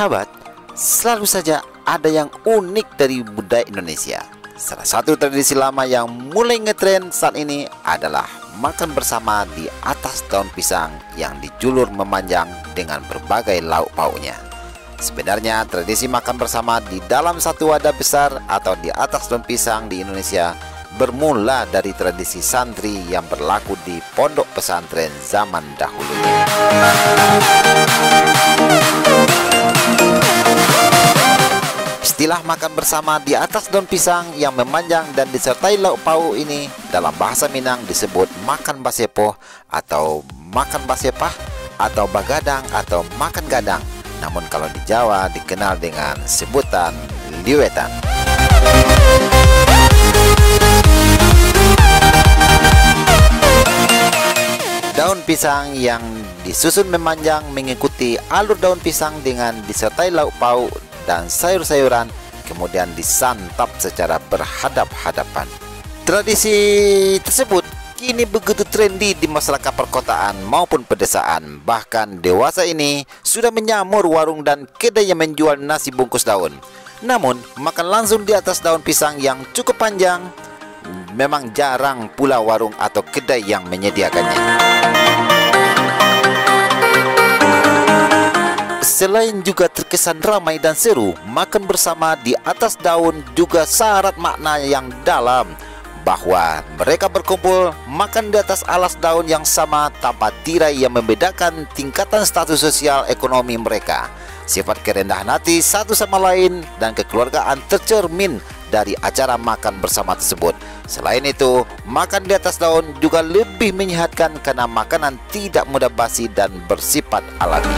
Sahabat, selalu saja ada yang unik dari budaya Indonesia. Salah satu tradisi lama yang mulai ngetren saat ini adalah makan bersama di atas daun pisang yang dijulur memanjang dengan berbagai lauk pauknya. Sebenarnya tradisi makan bersama di dalam satu wadah besar atau di atas daun pisang di Indonesia bermula dari tradisi santri yang berlaku di pondok pesantren zaman dahulu. Istilah makan bersama di atas daun pisang yang memanjang dan disertai lauk pauk ini dalam bahasa Minang disebut makan basepoh atau makan basepah atau bagadang atau makan gadang. Namun kalau di Jawa dikenal dengan sebutan liwetan. Daun pisang yang disusun memanjang mengikuti alur daun pisang dengan disertai lauk pauk dan sayur-sayuran, kemudian disantap secara berhadap-hadapan. Tradisi tersebut kini begitu trendy di masyarakat perkotaan maupun pedesaan. Bahkan dewasa ini sudah menyamur warung dan kedai yang menjual nasi bungkus daun. Namun, makan langsung di atas daun pisang yang cukup panjang, memang jarang pula warung atau kedai yang menyediakannya. Selain juga terkesan ramai dan seru, makan bersama di atas daun juga syarat makna yang dalam, bahwa mereka berkumpul makan di atas alas daun yang sama tanpa tirai yang membedakan tingkatan status sosial ekonomi mereka. Sifat kerendahan hati satu sama lain dan kekeluargaan tercermin dari acara makan bersama tersebut. Selain itu, makan di atas daun juga lebih menyehatkan karena makanan tidak mudah basi dan bersifat alami.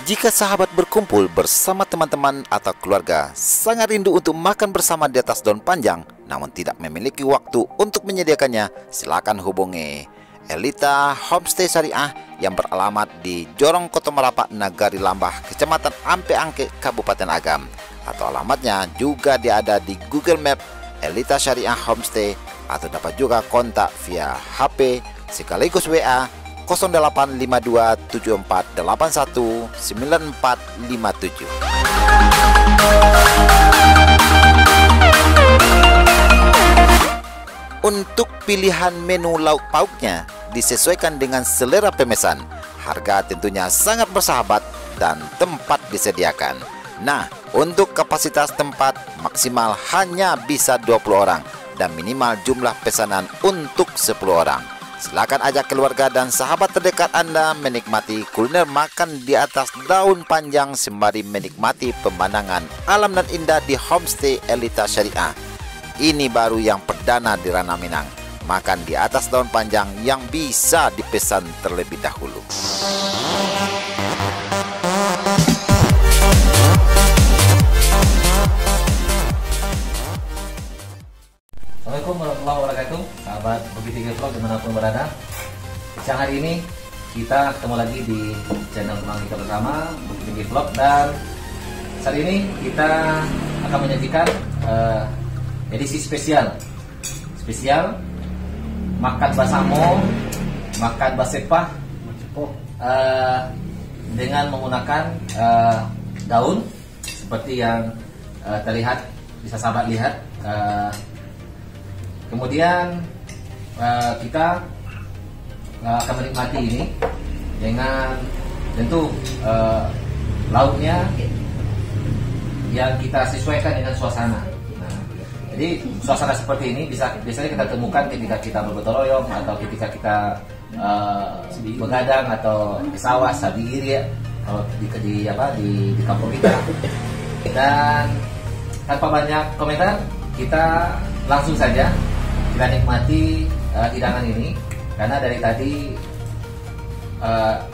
Jika sahabat berkumpul bersama teman-teman atau keluarga, sangat rindu untuk makan bersama di atas daun panjang, namun tidak memiliki waktu untuk menyediakannya, silakan hubungi Elita Homestay Syariah yang beralamat di Jorong Koto Merapak, Nagari Lambah, Kecamatan Ampe Angke, Kabupaten Agam. Atau alamatnya juga ada di Google Map Elita Syariah Homestay, atau dapat juga kontak via HP sekaligus WA 085274819457. Untuk pilihan menu lauk pauknya disesuaikan dengan selera pemesan. Harga tentunya sangat bersahabat dan tempat disediakan. Nah, untuk kapasitas tempat maksimal hanya bisa 20 orang dan minimal jumlah pesanan untuk 10 orang. Silakan ajak keluarga dan sahabat terdekat Anda menikmati kuliner makan di atas daun panjang sembari menikmati pemandangan alam dan indah di Homestay Elita Syariah. Ini baru yang perdana di ranah Minang, makan di atas daun panjang yang bisa dipesan terlebih dahulu. Assalamualaikum warahmatullahi wabarakatuh, sahabat Bukit Tinggi Vlog dimanapun berada. Siang hari ini kita ketemu lagi di channel Kemang kita bersama Bukit Tinggi Vlog, dan saat ini kita akan menyajikan edisi spesial makan basamo, makan basepah dengan menggunakan daun seperti yang terlihat, bisa sahabat lihat. Kemudian kita akan menikmati ini dengan tentu lauknya yang kita sesuaikan dengan suasana. Jadi suasana seperti ini biasanya kita temukan ketika kita bergotong royong atau ketika kita begadang atau di sawah, sabir ya, kalau di kampung kita. Dan tanpa banyak komentar, kita langsung saja kita nikmati hidangan ini, karena dari tadi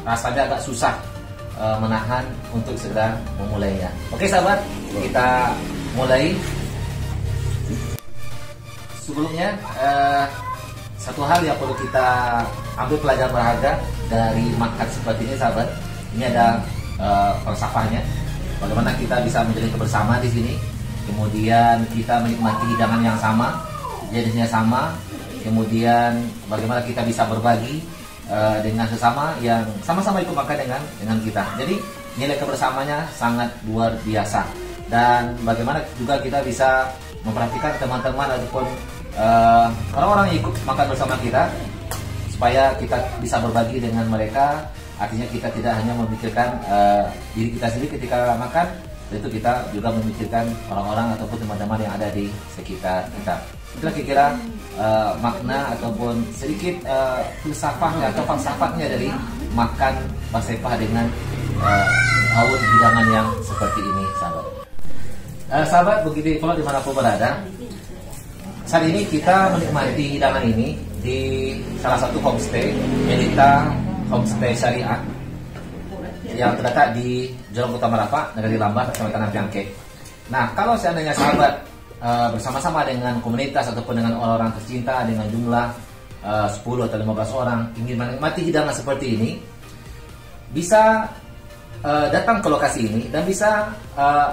rasanya agak susah menahan untuk segera memulainya. Oke sahabat, kita mulai. Sebelumnya satu hal yang perlu kita ambil pelajaran berharga dari makan seperti ini sahabat, ini ada falsafahnya, bagaimana kita bisa menjalin kebersamaan di sini, kemudian kita menikmati hidangan yang sama, jenisnya sama, kemudian bagaimana kita bisa berbagi dengan sesama yang sama-sama ikut makan dengan kita. Jadi nilai kebersamaannya sangat luar biasa. Dan bagaimana juga kita bisa memperhatikan teman-teman ataupun orang-orang yang ikut makan bersama kita, supaya kita bisa berbagi dengan mereka. Artinya kita tidak hanya memikirkan diri kita sendiri ketika makan, tentu kita juga memikirkan orang-orang ataupun teman-teman yang ada di sekitar kita. Itulah kira-kira makna ataupun sedikit filsafahnya atau falsafatnya dari makan basepah dengan lauk hidangan yang seperti ini, sahabat. Sahabat begitu kalau dimanapun berada, saat ini kita menikmati hidangan ini di salah satu homestay, Elita Homestay Syariah, yang terletak di Jorong Kota Marapak, Negeri Lambat, Kecamatan Ampiangke. Nah, kalau seandainya sahabat bersama-sama dengan komunitas ataupun dengan orang-orang tercinta dengan jumlah 10 atau 15 orang ingin menikmati hidangan seperti ini, bisa datang ke lokasi ini dan bisa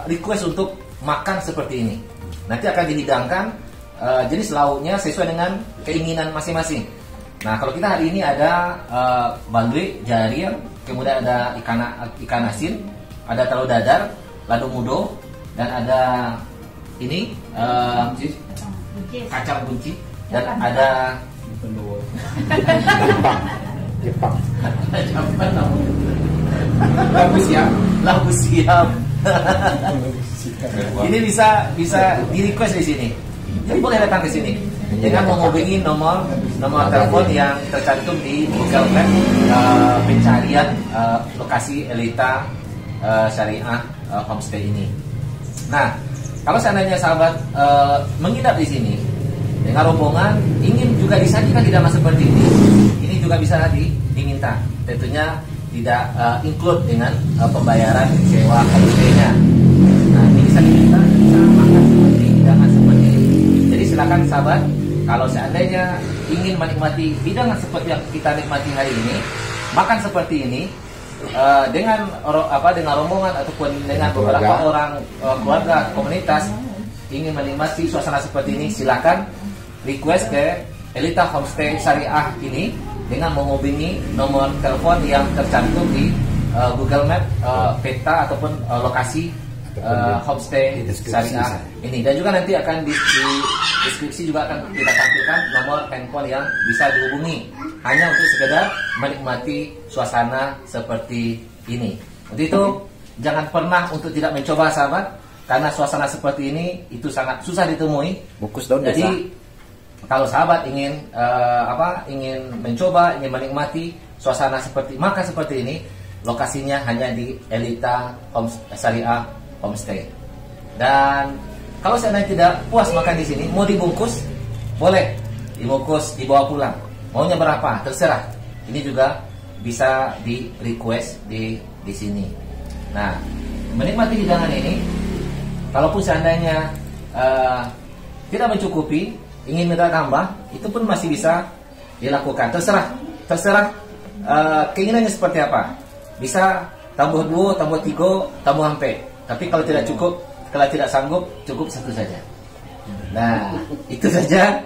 request untuk makan seperti ini. Nanti akan dihidangkan jenis lauknya sesuai dengan keinginan masing-masing. Nah, kalau kita hari ini ada balui, jarir, kemudian ada ikan asin, ada telur dadar, lado mudo, dan ada ini kacang buncis, dan ada Jepang. Labu siam. Ini bisa di request di sini. Jadi boleh datang ke sini dengan menghubungi nomor telepon yang tercantum di Google Map pencarian lokasi Elita Syariah Homestay ini. Nah, kalau seandainya sahabat menginap di sini dengan rombongan ingin juga disajikan hidangan seperti ini juga bisa diminta. Tentunya tidak include dengan pembayaran sewa homestay-nya. Nah, ini bisa diminta, bisa makan seperti hidangan seperti ini. Jadi silakan sahabat, kalau seandainya ingin menikmati hidangan seperti yang kita nikmati hari ini, makan seperti ini dengan rombongan ataupun dengan beberapa orang keluarga komunitas ingin menikmati suasana seperti ini, silakan request ke Elita Homestay Syariah ini dengan menghubungi nomor telepon yang tercantum di Google Map peta ataupun lokasi homestay Syariah ini. Dan juga nanti akan di deskripsi juga akan kita tampilkan nomor handphone yang bisa dihubungi hanya untuk sekedar menikmati suasana seperti ini. Untuk itu jangan pernah untuk tidak mencoba sahabat, karena suasana seperti ini itu sangat susah ditemui. Bungkus daun desa. Jadi kalau sahabat ingin ingin mencoba, ingin menikmati suasana makan seperti ini, lokasinya hanya di Elita Syariah Homestay. Dan kalau seandainya tidak puas makan di sini, mau dibungkus, boleh dibungkus, dibawa pulang. Maunya berapa, terserah. Ini juga bisa di request di sini. Nah, menikmati hidangan ini, kalaupun seandainya tidak mencukupi, ingin minta tambah, itu pun masih bisa dilakukan. Terserah keinginannya seperti apa. Bisa tambah 2, tambah 3, tambah sampai. Tapi kalau tidak cukup, kalau tidak sanggup, cukup satu saja. Nah, itu saja.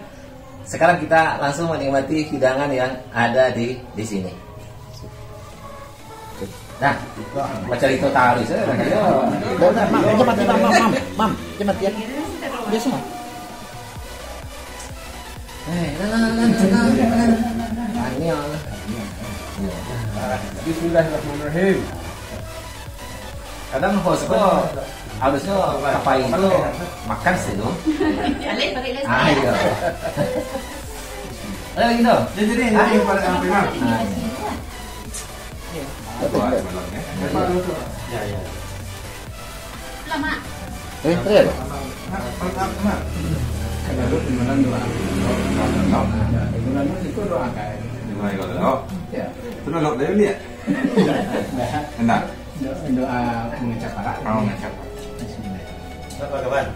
Sekarang kita langsung menikmati hidangan yang ada di sini. Nah, baca itu taruh saya. Cepat ya. Biasa. Bismillahirrahmanirrahim. Kadang host kok harusnya apa itu makan sih dong. Ayo. Ayo gitu. Jadi ini pada sampai mana? Ya. Lama. Real. Karena lu di mana doa. Itu doa kayak. Gimana kalau Ya. itu nolok dari dia. Enak. Doa mengecap para. Mau ngecap. Bismillah. Apa kawan?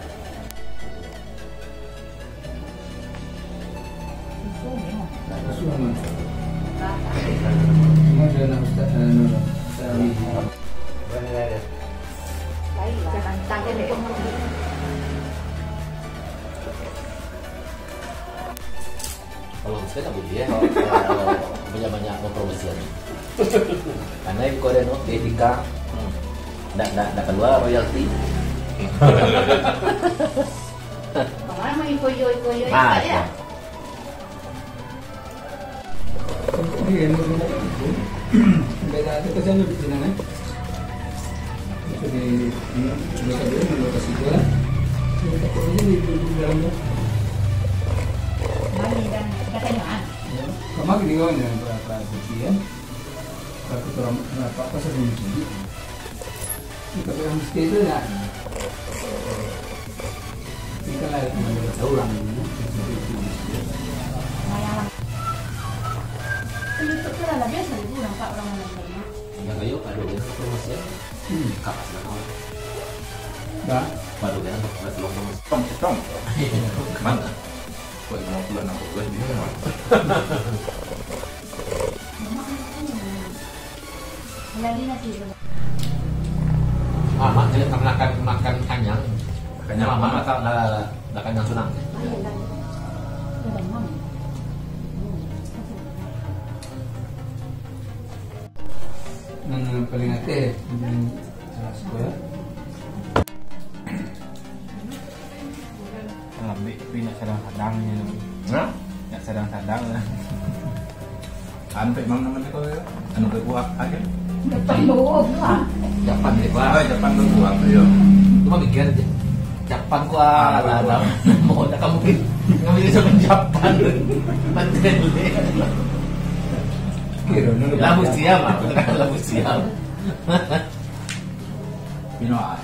Kalau kita nggak boleh ya. banyak mempromosikan. Karena itu kode no etika tidak keluar royalti. Orang mau ikoyo Nah, ya. Iya, beda itu kesannya di sini kan. Itu di lokasi itu lah. Kita kerja di dalamnya. Mami dan katanya Kemarin di kawan yang berapa sekian, berapa orang berapa sebelum ini. Kita yang mesti itu ya. Kita lagi ulang ini. mayalang. Itu tuh lah biasa ibu nampak orang lain. Ya kayo aduh ya promosian. Kapas na kawan. Dah. Baru kan belum promosi. Tong. Kemana? Buat 50 60 di mana? Lagi nanti. Mak dia makan kanyang. Kanyang Mama tak kanyang sunang. Paling hati sekolah. Ambil tapi nak sadang-sadang ni. Nah, Nak sadang-sadang lah. Sampai mang naman ko ya. Ano ba buat aja? Depan luar lah. Japan deh Wah, Pak. Japan tu buat yo. Cuma mikir aja. Japan ku ada mau ada kamu ngambil sama Japan. Mantel. Kira Labu siam, labu siam. Pinoy.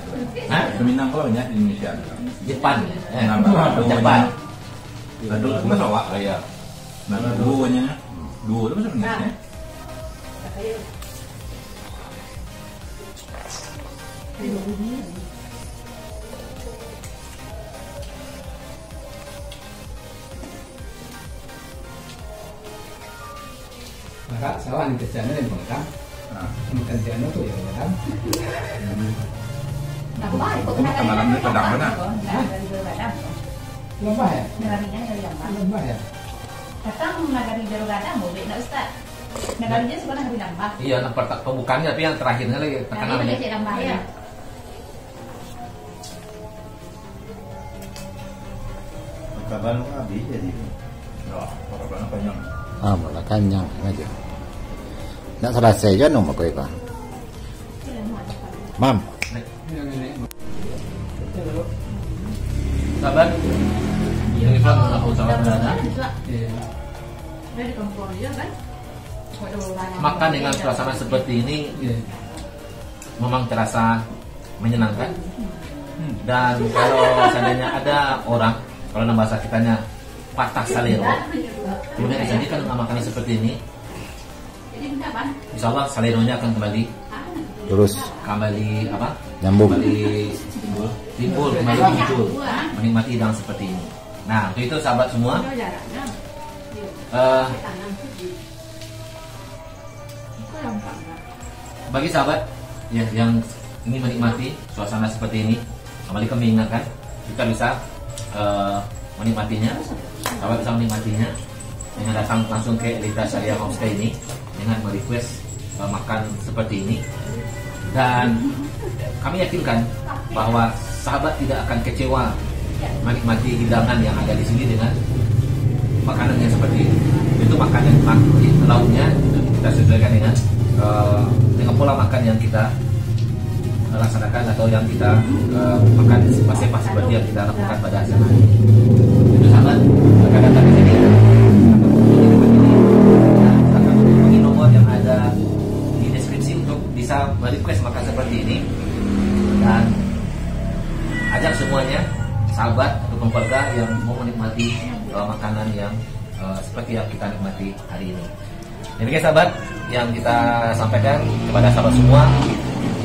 Hah? Minang ko nya di Indonesia. Jepang. Nambah. Jepang. Aduh, itu masa wak kaya. Nah, duanya. Dua itu masa benar. Maka sawan di kerjaan yang bangkang. Bukan tiada tu ya kan. Nambah itu Kemarin dia pedang mana? Dari Gadang. Lembah ya? Negarinya dari Lembah. Lembah ya? Datang nagari dari Gadang, boleh nak Ustaz. Negarinya sebenarnya dari Lembah. Iya, nampak pembukaannya tapi yang terakhirnya lagi Nah, terkenal. ini banyak Lembah ya. Kabar lu habis jadi. Ya, orang banyak. Malah kanyang aja. Nak selesai je nomor kau itu. Mam, Yang ini. Sahabat, yang Islam mengaku sahabat berada. Iya. Dari kampung dia kan. Makan dengan suasana seperti ini Iya. memang terasa menyenangkan. Dan kalau seandainya ada orang, kalau dalam bahasa kitanya patah salero, kemudian disajikan dengan makanan seperti ini, Jadi kapan? insya Allah saleronya akan kembali terus apa? nyambung. Kembali timbul, kembali muncul, menikmati hidangan seperti ini. Nah, untuk itu sahabat semua, bagi sahabat ya, yang ingin menikmati suasana seperti ini, kembali kami ingatkan kita bisa menikmatinya. Sahabat bisa menikmatinya dengan datang langsung ke Elita Syariah Homestay ini dengan merequest makan seperti ini, dan kami yakinkan bahwa sahabat tidak akan kecewa menikmati hidangan yang ada di sini dengan makanan yang seperti ini. Itu makanan lauknya kita sesuaikan dengan pola makan yang kita laksanakan atau yang kita makan pas seperti yang kita lakukan pada saat ini. Itu sahabat, akan datang ke sini. Akan menghubungi nomor yang ada di deskripsi untuk bisa merequest makan seperti ini, dan ajak semuanya sahabat ataupun keluarga yang mau menikmati makanan yang seperti yang kita nikmati hari ini. Demikian sahabat yang kita sampaikan kepada sahabat semua,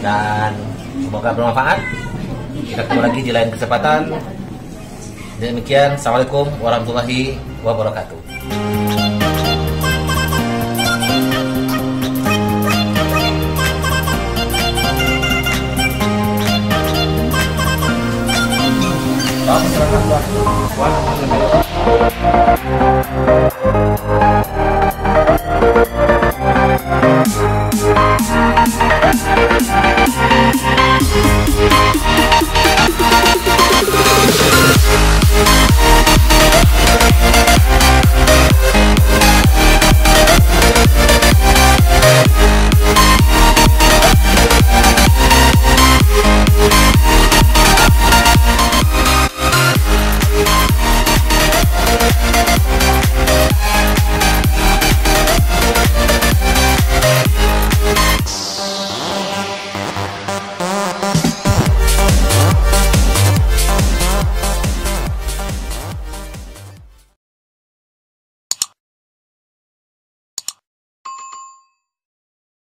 dan semoga bermanfaat. Kita ketemu lagi di lain kesempatan. Demikian, assalamualaikum warahmatullahi wabarakatuh. Silakan, Pak.